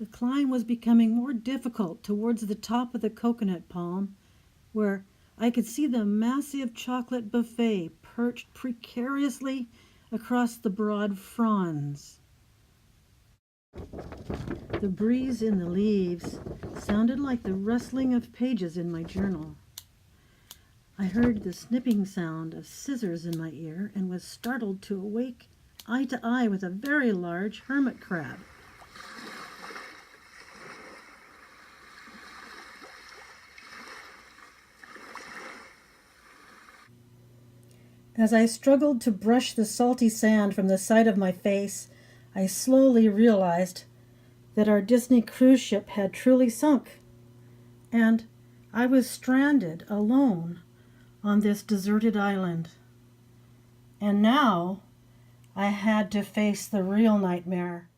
The climb was becoming more difficult towards the top of the coconut palm, where I could see the massive chocolate buffet perched precariously across the broad fronds. The breeze in the leaves sounded like the rustling of pages in my journal. I heard the snipping sound of scissors in my ear and was startled to awake eye to eye with a very large hermit crab. As I struggled to brush the salty sand from the side of my face, I slowly realized that our Disney cruise ship had truly sunk, and I was stranded alone on this deserted island. And now I had to face the real nightmare.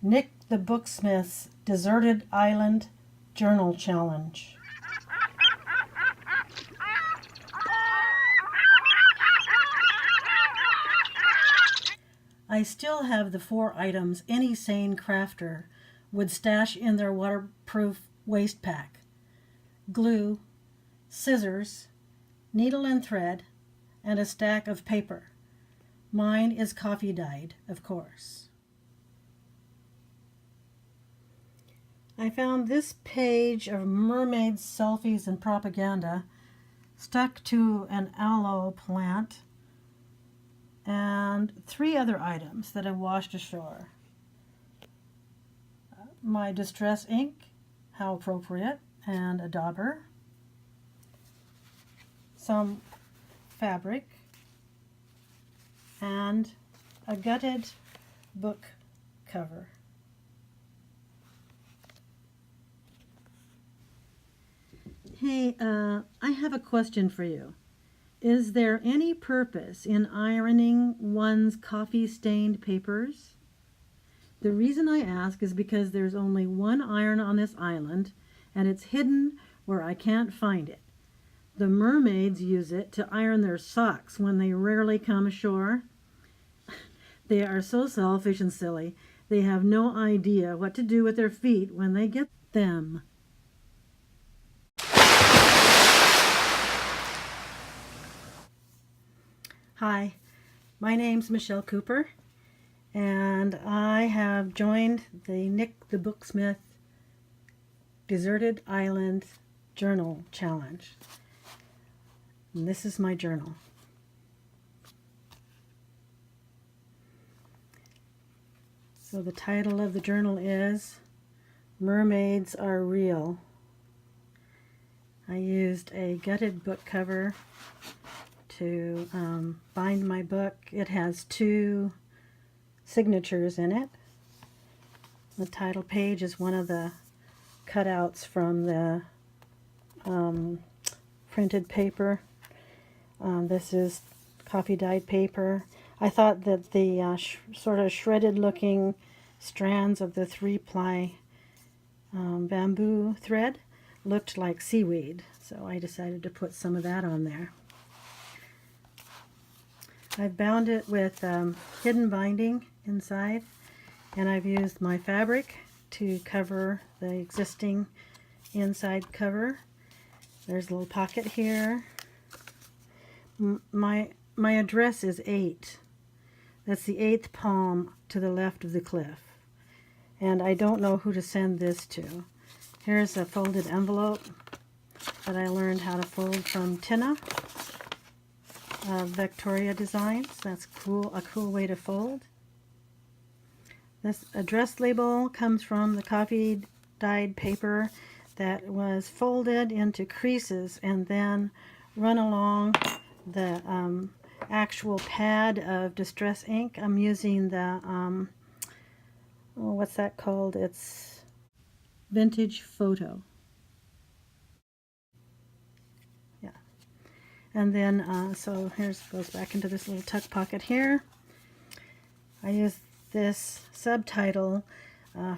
Nik the Booksmith's Deserted Island Journal Challenge. I still have the 4 items any sane crafter would stash in their waterproof waste pack: glue, scissors, needle and thread, and a stack of paper. Mine is coffee dyed, of course. I found this page of mermaids, selfies, and propaganda stuck to an aloe plant and 3 other items that I washed ashore. My distress ink, how appropriate, and a dauber. Some fabric, and a gutted book cover. Hey, I have a question for you. Is there any purpose in ironing one's coffee-stained papers? The reason I ask is because there's only one iron on this island, and it's hidden where I can't find it. The mermaids use it to iron their socks when they rarely come ashore. They are so selfish and silly. They have no idea what to do with their feet when they get them. Hi, my name's Michelle Cooper, and I have joined the Nik the Booksmith Deserted Island Journal Challenge. And this is my journal. So the title of the journal is Mermaids Are Real. I used a gutted book cover to bind my book. It has 2 signatures in it. The title page is one of the cutouts from the printed paper. This is coffee dyed paper. I thought that the sort of shredded looking strands of the 3-ply bamboo thread looked like seaweed, so I decided to put some of that on there. I've bound it with hidden binding inside, and I've used my fabric to cover the existing inside cover. There's a little pocket here. My address is 8. That's the 8th palm to the left of the cliff, and I don't know who to send this to. Here's a folded envelope that I learned how to fold from Tina. Vectoria Designs. That's cool, a cool way to fold. This address label comes from the coffee dyed paper that was folded into creases and then run along the actual pad of distress ink. I'm using the what's that called? It's Vintage Photo. And then, so here's goes back into this little tuck pocket here. I used this subtitle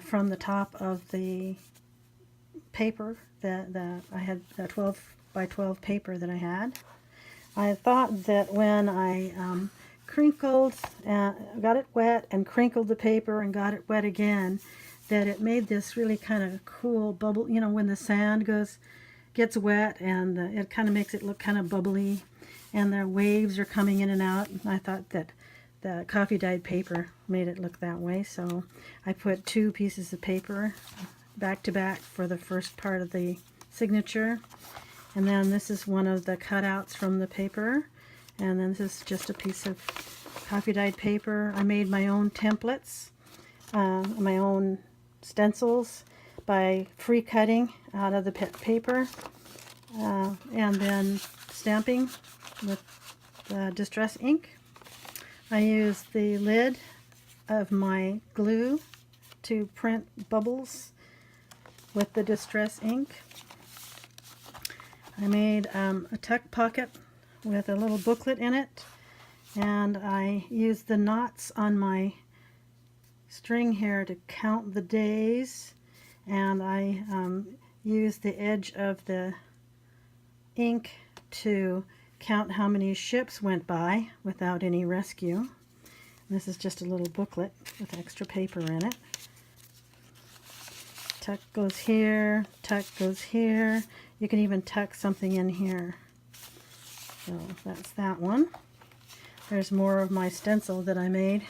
from the top of the paper that I had, that 12 by 12 paper that I had. I thought that when I crinkled, got it wet and crinkled the paper and got it wet again, that it made this really kind of cool bubble, you know, when the sand gets wet, and it kind of makes it look kind of bubbly, and the waves are coming in and out. And I thought that the coffee dyed paper made it look that way, so I put 2 pieces of paper back to back for the first part of the signature. And then this is one of the cutouts from the paper, and then this is just a piece of coffee dyed paper. I made my own templates, my own stencils by free cutting out of the paper, and then stamping with distress ink. I used the lid of my glue to print bubbles with the distress ink. I made a tuck pocket with a little booklet in it, and I used the knots on my string here to count the days, and I used the edge of the ink to count how many ships went by without any rescue. And this is just a little booklet with extra paper in it. Tuck goes here, tuck goes here. You can even tuck something in here. So that's that one. There's more of my stencil that I made.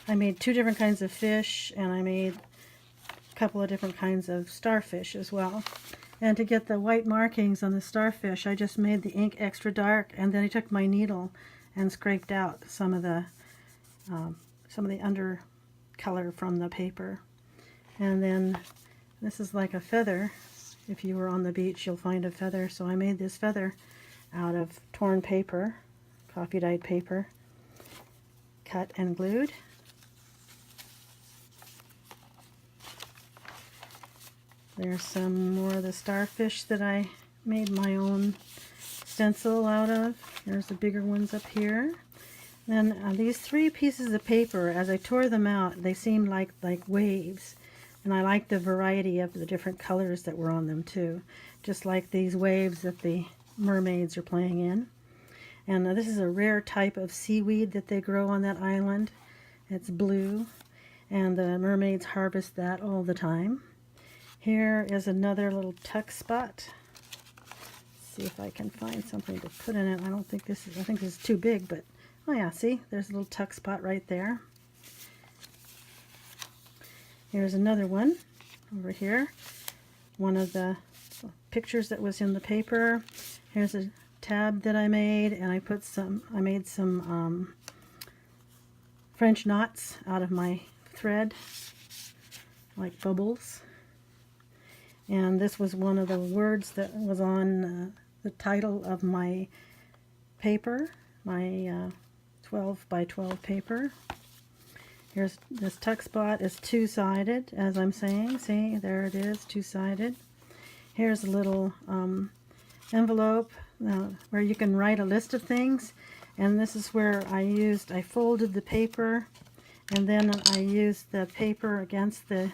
I made 2 different kinds of fish, and I made a couple of different kinds of starfish as well. And to get the white markings on the starfish, I just made the ink extra dark, and then I took my needle and scraped out some of the under color from the paper. And then this is like a feather. If you were on the beach, you'll find a feather. So I made this feather out of torn paper, coffee dyed paper, cut and glued. There's some more of the starfish that I made my own stencil out of. Here's the bigger ones up here. Then these 3 pieces of paper, as I tore them out, they seemed like waves. And I like the variety of the different colors that were on them too. Just like these waves that the mermaids are playing in. And this is a rare type of seaweed that they grow on that island. It's blue, and the mermaids harvest that all the time. Here is another little tuck spot. Let's see if I can find something to put in it. I think this is too big, but oh yeah, see, there's a little tuck spot right there. Here's another one over here. One of the pictures that was in the paper. Here's a tab that I made, and I made some French knots out of my thread, like bubbles. And this was one of the words that was on the title of my paper, my 12 by 12 paper. Here's this tuck spot is 2-sided, as I'm saying. See, there it is, 2-sided. Here's a little envelope where you can write a list of things. And this is where I folded the paper, and then I used the paper against the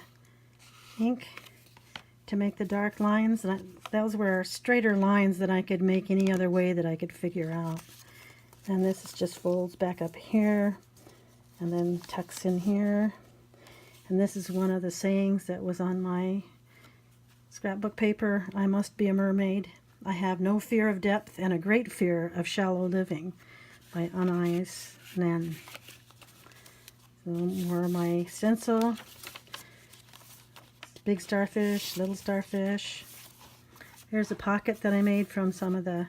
ink to make the dark lines. And those were straighter lines than I could make any other way that I could figure out. And this just folds back up here, and then tucks in here. And this is one of the sayings that was on my scrapbook paper. I must be a mermaid. I have no fear of depth and a great fear of shallow living, by Anais Nen. So more of my stencil. Big starfish, little starfish. Here's a pocket that I made from some of the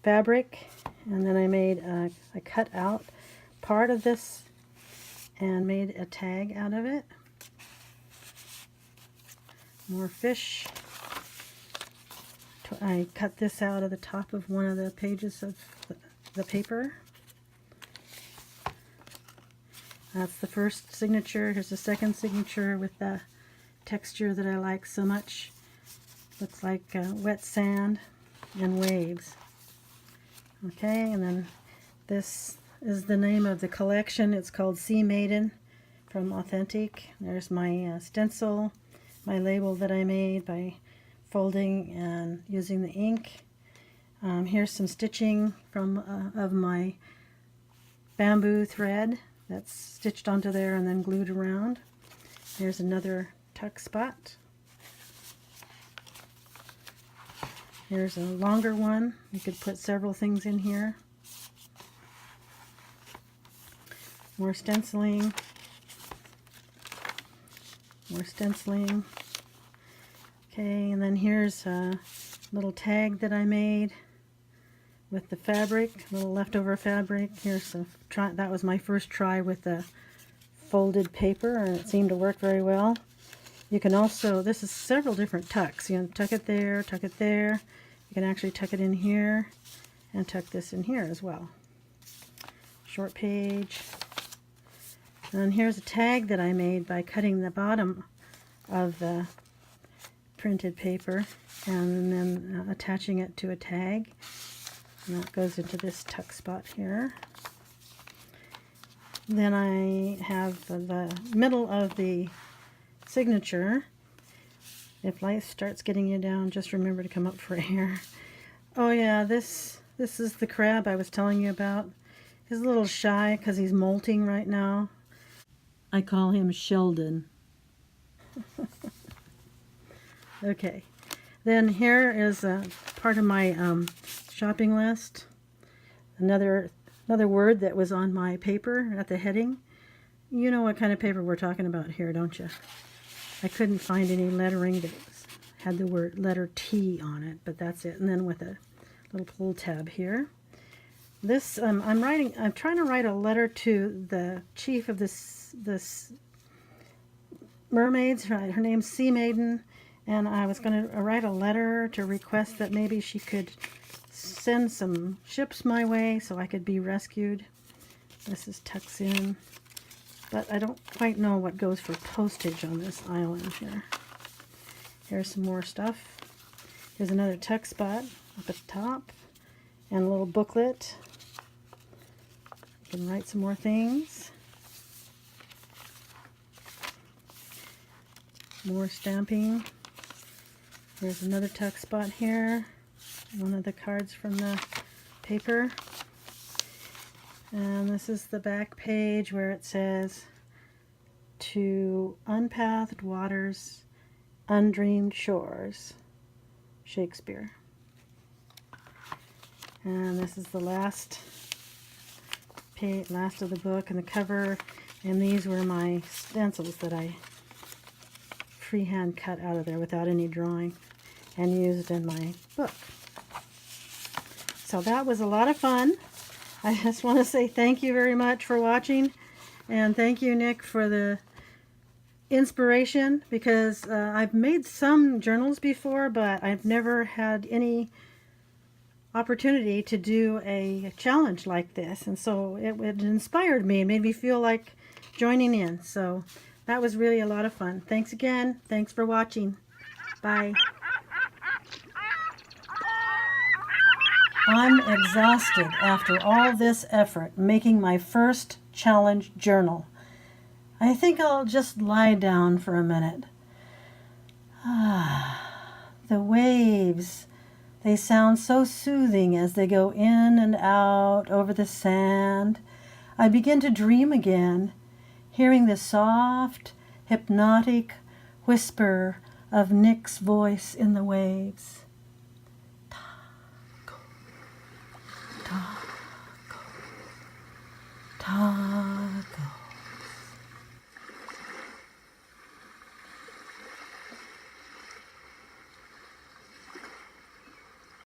fabric, and then I made I cut out part of this and made a tag out of it. More fish. I cut this out of the top of one of the pages of the paper. That's the first signature. Here's the second signature with the texture that I like so much. Looks like wet sand and waves. Okay, and then this is the name of the collection. It's called Sea Maiden from Authentic. There's my stencil, my label that I made by folding and using the ink. Here's some stitching from of my bamboo thread that's stitched onto there and then glued around. Here's another tuck spot. Here's a longer one. You could put several things in here. More stenciling. More stenciling. Okay, and then here's a little tag that I made with the fabric, a little leftover fabric. Here's that was my first try with the folded paper, and it seemed to work very well. You can also, this is several different tucks. You can tuck it there, tuck it there. You can actually tuck it in here and tuck this in here as well. Short page. And here's a tag that I made by cutting the bottom of the printed paper and then attaching it to a tag. And that goes into this tuck spot here. Then I have the middle of the signature. If life starts getting you down, just remember to come up for air. Oh yeah, this is the crab I was telling you about. He's a little shy because he's molting right now. I call him Sheldon. Okay, then here is a part of my shopping list. Another word that was on my paper at the heading. You know what kind of paper we're talking about here, don't you? I couldn't find any lettering that had the word letter T on it, but that's it. And then with a little pull tab here. This I'm trying to write a letter to the chief of this Mermaids. Her name's Sea Maiden, and I was going to write a letter to request that maybe she could send some ships my way so I could be rescued. This is tucks in, but I don't quite know what goes for postage on this island here. Here's some more stuff. Here's another tuck spot up at the top and a little booklet. You can write some more things. More stamping. There's another tuck spot here. One of the cards from the paper. And this is the back page where it says, "To unpathed waters, undreamed shores, Shakespeare." And this is the last page, last of the book and the cover. And these were my stencils that I freehand cut out of there without any drawing and used in my book. So that was a lot of fun. I just want to say thank you very much for watching, and thank you, Nick, for the inspiration, because I've made some journals before, but I've never had any opportunity to do a challenge like this, and so it inspired me and made me feel like joining in. So that was really a lot of fun. Thanks again. Thanks for watching. Bye. I'm exhausted after all this effort making my first challenge journal. I think I'll just lie down for a minute. The waves, they sound so soothing as they go in and out over the sand. I begin to dream again, hearing the soft, hypnotic whisper of Nick's voice in the waves.